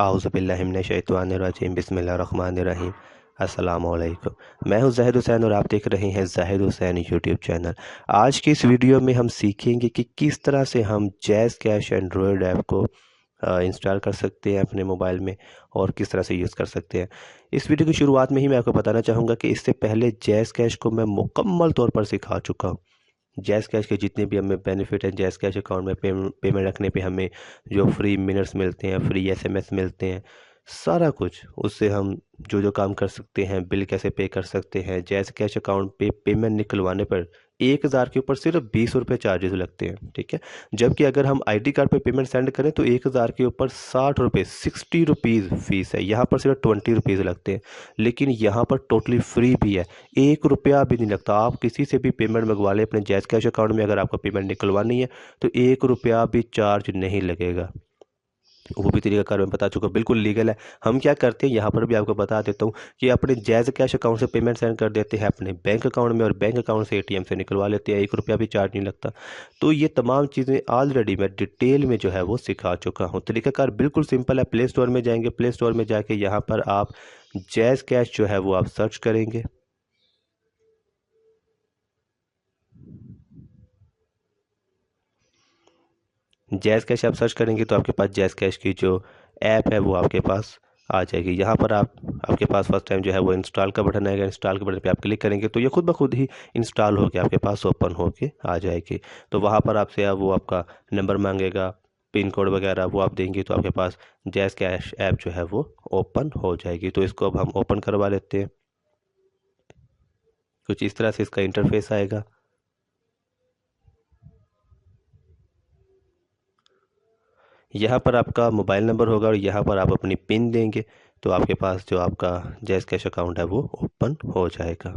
आऊज़ुबिल्लाहिमिनश्शैतानिर्रजीम बिस्मिल्लाहिर्रहमानिर्रहीम। अस्सलामुअलैकुम। मैं हूं ज़ाहिद हुसैन और आप देख रहे हैं ज़ाहिद हुसैन यूट्यूब चैनल। आज की इस वीडियो में हम सीखेंगे कि किस तरह से हम जैज़ कैश एंड्रॉयड ऐप को इंस्टॉल कर सकते हैं अपने मोबाइल में और किस तरह से यूज़ कर सकते हैं। इस वीडियो की शुरुआत में ही मैं आपको बताना चाहूँगा कि इससे पहले जैज़ कैश को मैं मुकम्मल तौर पर सिखा चुका हूँ। जैज़ कैश के जितने भी हमें बेनिफिट हैं, जैज़ कैश अकाउंट में पेमेंट रखने पे हमें जो फ्री मिनट्स मिलते हैं, फ्री एसएमएस मिलते हैं, सारा कुछ उससे हम जो जो काम कर सकते हैं, बिल कैसे पे कर सकते हैं। जैज़ कैश अकाउंट पे पेमेंट निकलवाने पर 1000 के ऊपर सिर्फ 20 रुपये चार्जेस लगते हैं, ठीक है। जबकि अगर हम आईडी कार्ड पे पेमेंट सेंड करें तो 1000 के ऊपर 60 रुपये 60 रुपीज़ फीस है। यहाँ पर सिर्फ 20 रुपीज़ लगते हैं, लेकिन यहाँ पर टोटली फ्री भी है, 1 रुपया भी नहीं लगता। आप किसी से भी पेमेंट मंगवा लें अपने जैज़ कैश अकाउंट में, अगर आपको पेमेंट निकलवानी है तो 1 रुपया भी चार्ज नहीं लगेगा। वो भी तरीकाकार मैं बता चुका हूँ, बिल्कुल लीगल है। हम क्या करते हैं, यहाँ पर भी आपको बता देता हूँ कि अपने जैज़ कैश अकाउंट से पेमेंट सेंड कर देते हैं अपने बैंक अकाउंट में और बैंक अकाउंट से एटीएम से निकलवा लेते हैं, 1 रुपया भी चार्ज नहीं लगता। तो ये तमाम चीज़ें ऑलरेडी मैं डिटेल में जो है वो सिखा चुका हूँ। तरीकाकार बिल्कुल सिंपल है। प्ले स्टोर में जाएंगे, प्ले स्टोर में जाके यहाँ पर आप जैज़ कैश जो है वो आप सर्च करेंगे। जैज़ कैश आप सर्च करेंगे तो आपके पास जैज़ कैश की जो ऐप है वो आपके पास आ जाएगी। यहाँ पर आपके पास फर्स्ट टाइम जो है वो इंस्टॉल का बटन आएगा। इंस्टॉल के बटन पे आप क्लिक करेंगे तो ये खुद ब खुद ही इंस्टॉल होकर आपके पास ओपन होके आ जाएगी। तो वहाँ पर आपसे वो आपका नंबर मांगेगा, पिन कोड वगैरह वो आप देंगे तो आपके पास जैज़ कैश ऐप जो है वो ओपन हो जाएगी। तो इसको अब हम ओपन करवा लेते हैं। कुछ इस तरह से इसका इंटरफेस आएगा। यहाँ पर आपका मोबाइल नंबर होगा और यहाँ पर आप अपनी पिन देंगे तो आपके पास जो आपका जैज़ कैश अकाउंट है वो ओपन हो जाएगा।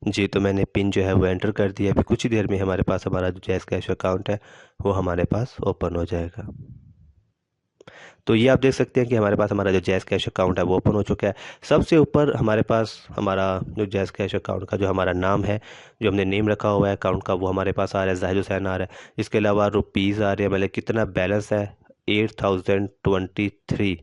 जी, तो मैंने पिन जो है वो एंटर कर दिया। अभी कुछ ही देर में हमारे पास हमारा जो जैज़ कैश अकाउंट है वो हमारे पास ओपन हो जाएगा। तो ये आप देख सकते हैं कि हमारे पास हमारा जो जैज़ कैश अकाउंट है वो ओपन हो चुका है। सबसे ऊपर हमारे पास हमारा जो जैज़ कैश अकाउंट का जो हमारा नाम है, जो हमने नेम रखा हुआ है अकाउंट का, वो हमारे पास आ रहा है, ज़ाहिद हुसैन आ रहा है। इसके अलावा रुपीज़ आ रहे हैं, मतलब कितना बैलेंस है 8023,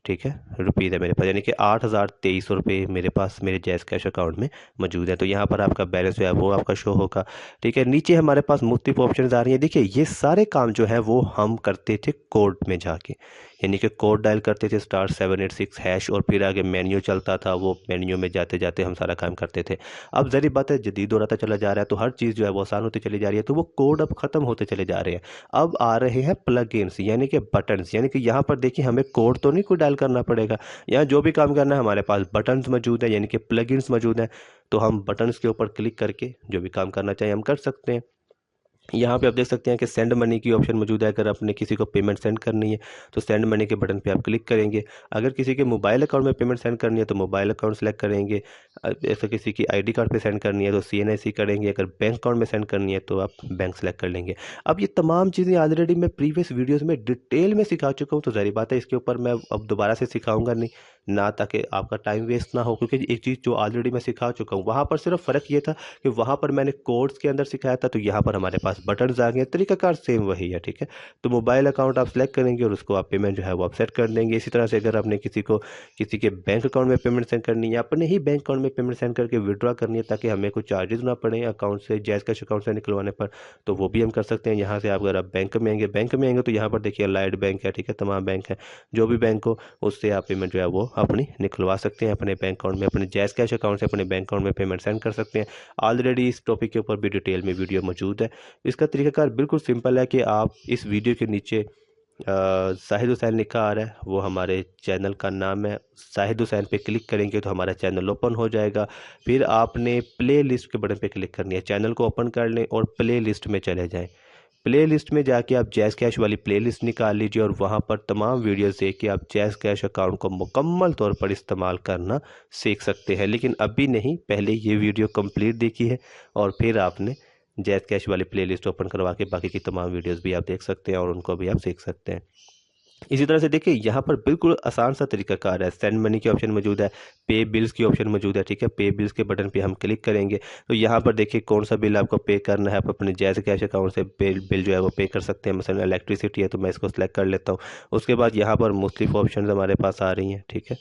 ठीक है, रुपीज़ है मेरे पास, यानी कि 8023 रुपये मेरे पास मेरे जैज़ कैश अकाउंट में मौजूद है। तो यहाँ पर आपका बैलेंस जो है वो आपका शो होगा, ठीक है। नीचे हमारे पास मुख्तलिफ ऑप्शन आ रही हैं। देखिए, ये सारे काम जो है वो हम करते थे कोड में जाके, यानी कि कोड डायल करते थे *786# और फिर आगे मेन्यू चलता था, वो मेन्यू में जाते जाते हम सारा काम करते थे। अब ज़री बात है, जदीद दौर आता चला जा रहा है तो हर चीज़ जो है वो आसान होती चली जा रही है, तो वो कोड अब ख़त्म होते चले जा रहे हैं। अब आ रहे हैं प्लगइन्स, यानी कि बटन्स, यानी कि यहाँ पर देखिए हमें कोड तो नहीं कोई डायल करना पड़ेगा। यहाँ जो भी काम करना है हमारे पास बटन्स मौजूद है, यानी कि प्लगइन्स मौजूद हैं। तो हम बटन्स के ऊपर क्लिक करके जो भी काम करना चाहिए हम कर सकते हैं। यहाँ पे आप देख सकते हैं कि सेंड मनी की ऑप्शन मौजूद है। अगर आपने किसी को पेमेंट सेंड करनी है तो सेंड मनी के बटन पे आप क्लिक करेंगे। अगर किसी के मोबाइल अकाउंट में पेमेंट सेंड करनी है तो मोबाइल अकाउंट सेलेक्ट करेंगे। ऐसा किसी की आईडी कार्ड पे सेंड करनी है तो CNIC करेंगे। अगर बैंक अकाउंट में सेंड करनी है तो आप बैंक सेलेक्ट कर लेंगे। अब ये तमाम चीज़ें ऑलरेडी मैं प्रीवियस वीडियोज़ में डिटेल में सिखा चुका हूँ, तो ज़ाहिर बात है इसके ऊपर मैं अब दोबारा से सिखाऊंगा नहीं ना, ताकि आपका टाइम वेस्ट ना हो, क्योंकि एक चीज़ जो ऑलरेडी मैं सिखा चुका हूँ, वहाँ पर सिर्फ फ़र्क ये था कि वहाँ पर मैंने कोड्स के अंदर सिखाया था, तो यहाँ पर हमारे पास बटन्स आ गए। तरीकाकार सेम वही है, ठीक है। तो मोबाइल अकाउंट आप सेलेक्ट करेंगे और उसको आप पेमेंट जो है वो आप सेट कर देंगे। इसी तरह से अगर आपने किसी के बैंक अकाउंट में पेमेंट सेंड करनी है, अपने ही बैंक अकाउंट में पेमेंट सेंड करके विड्रॉ करनी है ताकि हमें कुछ चार्जेस ना पड़े अकाउंट से, जैज़ कैश अकाउंट से निकलवाने पर, तो वो भी हम कर सकते हैं। यहाँ से आप अगर आप बैंक में आएंगे तो यहाँ पर देखिए लाइट बैंक है, ठीक है, तमाम बैंक है, जो भी बैंक हो उससे आप पेमेंट जो है वो अपनी निकलवा सकते हैं अपने बैंक अकाउंट में, अपने जैज़ कैश अकाउंट से अपने बैंक अकाउंट में पेमेंट सेंड कर सकते हैं। ऑलरेडी इस टॉपिक के ऊपर भी डिटेल में वीडियो मौजूद है। इसका तरीकाकार बिल्कुल सिंपल है कि आप इस वीडियो के नीचे ज़ाहिद हुसैन लिखा आ रहा है, वो हमारे चैनल का नाम है। ज़ाहिद हुसैन पे क्लिक करेंगे तो हमारा चैनल ओपन हो जाएगा। फिर आपने प्ले लिस्ट के बटन पे क्लिक करनी है, चैनल को ओपन कर लें और प्ले लिस्ट में चले जाएं। प्ले लिस्ट में जाके आप जैज़ कैश वाली प्ले लिस्ट निकाल लीजिए और वहाँ पर तमाम वीडियोस देख के आप जैज़ कैश अकाउंट को मुकम्मल तौर पर इस्तेमाल करना सीख सकते हैं। लेकिन अभी नहीं, पहले ये वीडियो कंप्लीट देखी है और फिर आपने जैज़ कैश वाली प्ले लिस्ट ओपन करवा के बाकी की तमाम वीडियोस भी आप देख सकते हैं और उनको भी आप सीख सकते हैं। इसी तरह से देखिए यहाँ पर बिल्कुल आसान सा तरीकाकार है, सेंड मनी की ऑप्शन मौजूद है, पे बिल्स की ऑप्शन मौजूद है, ठीक है। पे बिल्स के बटन पे हम क्लिक करेंगे तो यहाँ पर देखिए कौन सा बिल आपको पे करना है। आप अपने जैज़ कैश अकाउंट से बिल जो है वो पे कर सकते हैं। मसलन इलेक्ट्रिसिटी है तो मैं इसको सिलेक्ट कर लेता हूँ। उसके बाद यहाँ पर मुख्तलिफ ऑप्शन हमारे पास आ रही हैं, ठीक है।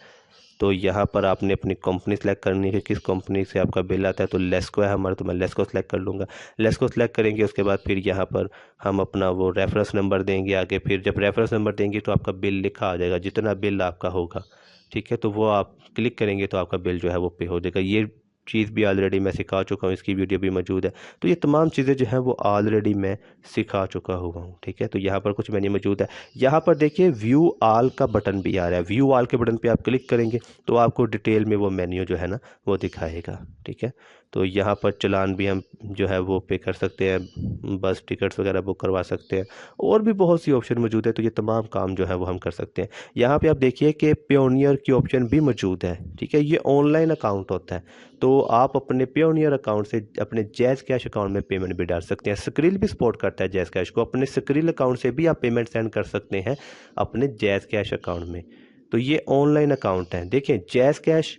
तो यहाँ पर आपने अपनी कंपनी सेलेक्ट करनी है कि किस कंपनी से आपका बिल आता है। तो लेस्को है हमारा, तो मैं लेस्को सेलेक्ट कर लूँगा। लेस्को सेलेक्ट करेंगे उसके बाद फिर यहाँ पर हम अपना वो रेफरेंस नंबर देंगे आगे। फिर जब रेफरेंस नंबर देंगे तो आपका बिल लिखा आ जाएगा, जितना बिल आपका होगा, ठीक है। तो वो आप क्लिक करेंगे तो आपका बिल जो है वो पे हो जाएगा। ये चीज़ भी ऑलरेडी मैं सिखा चुका हूँ, इसकी वीडियो भी मौजूद है। तो ये तमाम चीज़ें जो हैं वो ऑलरेडी मैं सिखा चुका हुआ हूँ, ठीक है। तो यहाँ पर कुछ मेन्यू मौजूद है। यहाँ पर देखिए व्यू ऑल का बटन भी आ रहा है। व्यू ऑल के बटन पे आप क्लिक करेंगे तो आपको डिटेल में वो मेन्यू जो है ना वो दिखाएगा, ठीक है। तो यहाँ पर चालान भी हम जो है वो पे कर सकते हैं, बस टिकट्स वगैरह बुक करवा सकते हैं, और भी बहुत सी ऑप्शन मौजूद है। तो ये तमाम काम जो है वो हम कर सकते हैं। यहाँ पे आप देखिए कि पेयोनियर की ऑप्शन भी मौजूद है, ठीक है। ये ऑनलाइन अकाउंट होता है, तो आप अपने पेयोनियर अकाउंट से अपने जैज़ कैश अकाउंट में पेमेंट भी डाल सकते हैं। स्क्रिल भी सपोर्ट करता है जैज़ कैश को, अपने स्क्रिल अकाउंट से भी आप पेमेंट सेंड कर सकते हैं अपने जैज़ कैश अकाउंट में। तो ये ऑनलाइन अकाउंट है। देखिए जैज़ कैश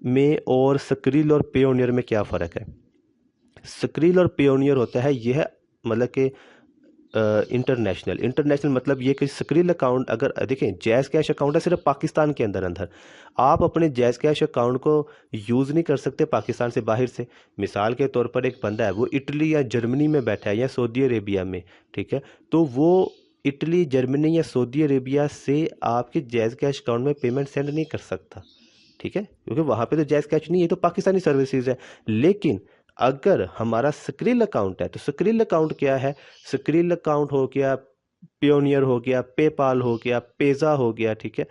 में और स्क्रिल और पेयोनियर में क्या फ़र्क है। स्क्रिल और पेयोनियर होता है यह मतलब कि इंटरनेशनल। इंटरनेशनल मतलब ये कि स्क्रिल अकाउंट, अगर देखें जैज़ कैश अकाउंट है सिर्फ पाकिस्तान के अंदर अंदर, आप अपने जैज़ कैश अकाउंट को यूज़ नहीं कर सकते पाकिस्तान से बाहर से। मिसाल के तौर पर एक बंदा है वो इटली या जर्मनी में बैठा है या सऊदी अरेबिया में, ठीक है। तो वो इटली, जर्मनी या सऊदी अरेबिया से आपके जैज़ कैश अकाउंट में पेमेंट सेंड नहीं कर सकता, ठीक है, क्योंकि वहाँ पे तो जैज़ कैश नहीं है, तो पाकिस्तानी सर्विसेज है। लेकिन अगर हमारा स्क्रिल अकाउंट है तो स्क्रिल अकाउंट क्या है, स्क्रिल अकाउंट हो गया, पियोनियर हो गया, पेपाल हो गया, पेज़ा हो गया, ठीक है।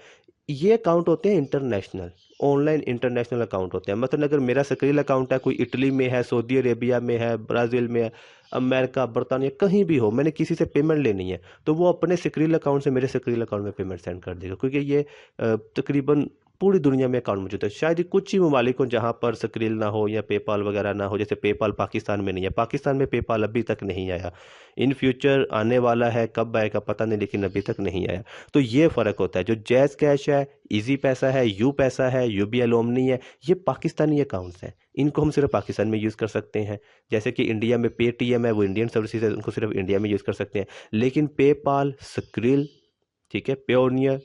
ये अकाउंट होते हैं इंटरनेशनल, ऑनलाइन इंटरनेशनल अकाउंट होते हैं। मतलब अगर मेरा स्क्रिल अकाउंट है, कोई इटली में है, सऊदी अरेबिया में है, ब्राज़ील में है, अमेरिका, बरतानिया, कहीं भी हो, मैंने किसी से पेमेंट लेनी है तो वो अपने स्क्रिल अकाउंट से मेरे स्क्रिल अकाउंट में पेमेंट सेंड कर देगा, क्योंकि ये तकरीबन पूरी दुनिया में अकाउंट मौजूद है। शायद ही कुछ ही ममालिक हों जहाँ पर स्क्रिल ना हो या पेपाल वगैरह ना हो। जैसे पेपाल पाकिस्तान में नहीं है, पाकिस्तान में पेपाल अभी तक नहीं आया। इन फ्यूचर आने वाला है, कब आएगा पता नहीं, लेकिन अभी तक नहीं आया। तो ये फ़र्क होता है। जो जैज़ कैश है, इजी पैसा है, यू पैसा है, यूबीआई लोमनी है, ये पाकिस्तानी अकाउंट्स हैं। इनको हम सिर्फ पाकिस्तान में यूज़ कर सकते हैं। जैसे कि इंडिया में पेटीएम है, वो इंडियन सर्विसेज है, उनको सिर्फ इंडिया में यूज़ कर सकते हैं। लेकिन पेपाल, स्क्रिल, ठीक है, पेयोनियर,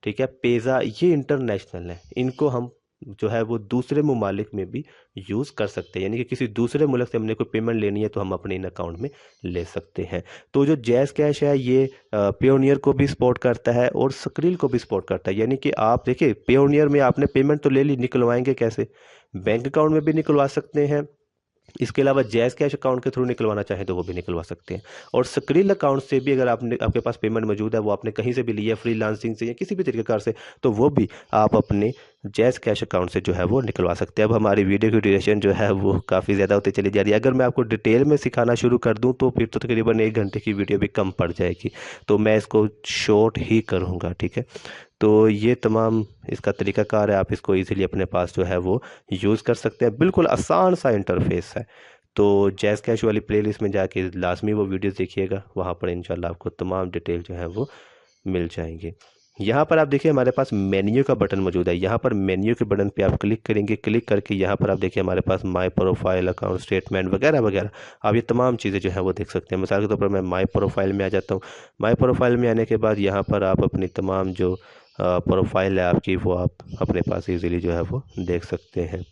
ठीक है, पेज़ा, ये इंटरनेशनल है। इनको हम जो है वो दूसरे ममालिक में भी यूज़ कर सकते हैं, यानी कि किसी दूसरे मुल्क से हमने कोई पेमेंट लेनी है तो हम अपने इन अकाउंट में ले सकते हैं। तो जो जैज़ कैश है ये पेयोनियर को भी सपोर्ट करता है और स्क्रिल को भी सपोर्ट करता है। यानी कि आप देखिए पेयोनियर में आपने पेमेंट तो ले ली, निकलवाएंगे कैसे, बैंक अकाउंट में भी निकलवा सकते हैं। इसके अलावा जैज़ कैश अकाउंट के थ्रू निकलवाना चाहें तो वो भी निकलवा सकते हैं। और स्क्रिल अकाउंट से भी अगर आपने, आपके पास पेमेंट मौजूद है, वो आपने कहीं से भी लिया, फ्रीलांसिंग से या किसी भी तरीक़ेकार से, तो वो भी आप अपने जैज़ कैश अकाउंट से जो है वो निकलवा सकते हैं। अब हमारी वीडियो की ड्यूरेशन जो है वो काफ़ी ज़्यादा होती चली जा रही है। अगर मैं आपको डिटेल में सिखाना शुरू कर दूँ तो फिर तो तकरीबन 1 घंटे की वीडियो भी कम पड़ जाएगी, तो मैं इसको शॉर्ट ही करूँगा, ठीक है। तो ये तमाम इसका तरीकाकार है, आप इसको इजीली अपने पास जो है वो यूज़ कर सकते हैं। बिल्कुल आसान सा इंटरफेस है। तो जैज़ कैश वाली प्लेलिस्ट में जाके लाजमी वो वीडियोस देखिएगा, वहाँ पर इंशाल्लाह आपको तमाम डिटेल जो है वो मिल जाएंगे। यहाँ पर आप देखिए हमारे पास मेन्यू का बटन मौजूद है। यहाँ पर मेन्यू के बटन पे आप क्लिक करेंगे। क्लिक करके यहाँ पर आप देखिए हमारे पास माई प्रोफाइल, अकाउंट स्टेटमेंट वगैरह वगैरह, आप ये तमाम चीज़ें जो है वो देख सकते हैं। मिसाल के तौर पर मैं माई प्रोफाइल में आ जाता हूँ। माई प्रोफाइल में आने के बाद यहाँ पर आप अपनी तमाम जो प्रोफाइल है आपकी, वो आप अपने पास इजीली जो है वो देख सकते हैं।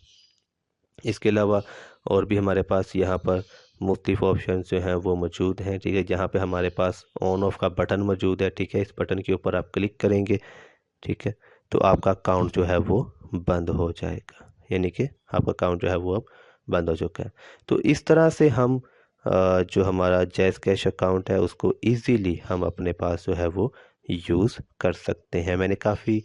इसके अलावा और भी हमारे पास यहाँ पर मुख्तलिफ ऑप्शन जो हैं वो मौजूद हैं, ठीक है। जहाँ पे हमारे पास ऑन ऑफ का बटन मौजूद है, ठीक है। इस बटन के ऊपर आप क्लिक करेंगे, ठीक है, तो आपका अकाउंट जो है वो बंद हो जाएगा, यानी कि आपका अकाउंट जो है वो अब बंद हो चुका है। तो इस तरह से हम जो हमारा जैज़ कैश अकाउंट है उसको इजीली हम अपने पास जो है वो यूज़ कर सकते हैं। मैंने काफ़ी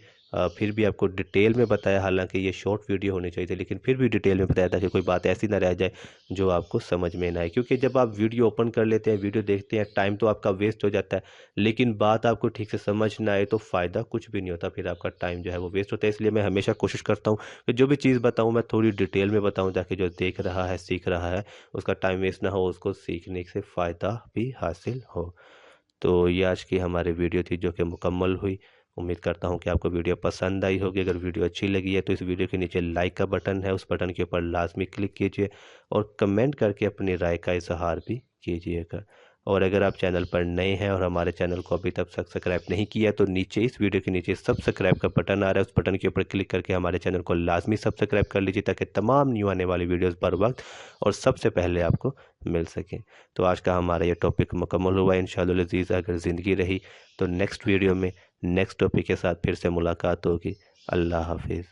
फिर भी आपको डिटेल में बताया, हालांकि ये शॉर्ट वीडियो होनी चाहिए थी, लेकिन फिर भी डिटेल में बताया था कि कोई बात ऐसी ना रह जाए जो आपको समझ में ना आए। क्योंकि जब आप वीडियो ओपन कर लेते हैं, वीडियो देखते हैं, टाइम तो आपका वेस्ट हो जाता है, लेकिन बात आपको ठीक से समझ ना आए तो फ़ायदा कुछ भी नहीं होता, फिर आपका टाइम जो है वो वेस्ट होता है। इसलिए मैं हमेशा कोशिश करता हूँ कि जो भी चीज़ बताऊँ मैं थोड़ी डिटेल में बताऊँ, ताकि जो देख रहा है, सीख रहा है, उसका टाइम वेस्ट ना हो, उसको सीखने से फ़ायदा भी हासिल हो। तो ये आज की हमारी वीडियो थी जो कि मुकम्मल हुई। उम्मीद करता हूँ कि आपको वीडियो पसंद आई होगी। अगर वीडियो अच्छी लगी है तो इस वीडियो के नीचे लाइक का बटन है, उस बटन के ऊपर लाजमी क्लिक कीजिए और कमेंट करके अपनी राय का इजहार भी कीजिएगा। और अगर आप चैनल पर नए हैं और हमारे चैनल को अभी तक सब्सक्राइब नहीं किया तो नीचे इस वीडियो के नीचे सब्सक्राइब का बटन आ रहा है, उस बटन के ऊपर क्लिक करके हमारे चैनल को लाजमी सब्सक्राइब कर लीजिए ताकि तमाम न्यू आने वाली वीडियोस बर वक्त और सबसे पहले आपको मिल सकें। तो आज का हमारा ये टॉपिक मुकम्मल हुआ। इंशाअल्लाह अज़ीज़ अगर ज़िंदगी रही तो नेक्स्ट वीडियो में नेक्स्ट टॉपिक के साथ फिर से मुलाकात होगी। अल्लाह हाफिज़।